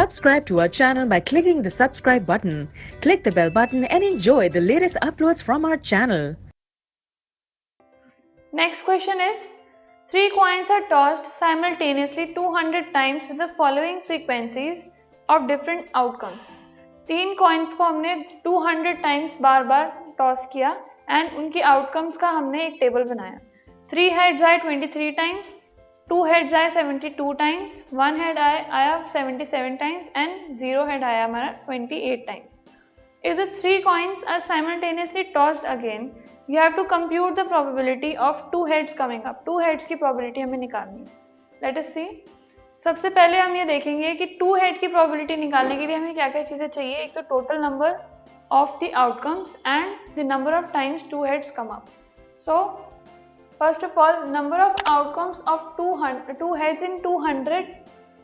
subscribe to our channel by clicking the subscribe button. Click the bell button and enjoy the latest uploads from our channel. Next question is, 3 coins are tossed simultaneously 200 times with the following frequencies of different outcomes. 3 coins को हमने 200 times बार बार toss किया and उनकी outcomes का हमने एक table बनाया. 3 heads आए 23 times, 2 heads आए 72 times, 1 head आया 77 times एंड 0 head आया हमारा 28 times. If the 3 coins are simultaneously tossed again, you have to compute the probability of 2 heads coming up. 2 heads की probability हमें निकालनी है. Let us see. सबसे पहले हम ये देखेंगे कि 2 head की probability निकालने के लिए हमें क्या क्या चीज़ें चाहिए. एक तो total number of the outcomes and the number of times 2 heads come up. So first of all, number of outcomes of 2 heads in 200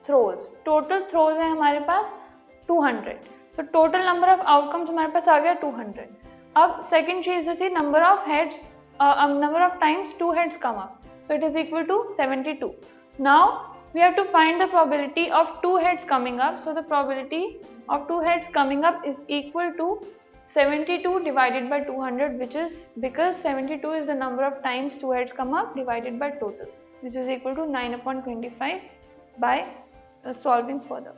throws. Total throws है हमारे पास 200. So total number of outcomes हमारे पास आ गया 200. अब second चीज़ जो थी number of heads, number of times 2 heads come up. So it is equal to 72. Now we have to find the probability of 2 heads coming up. So the probability of 2 heads coming up is equal to 72 divided by 200, which is because 72 is the number of times 2 heads come up divided by total, which is equal to 9/25 by solving further.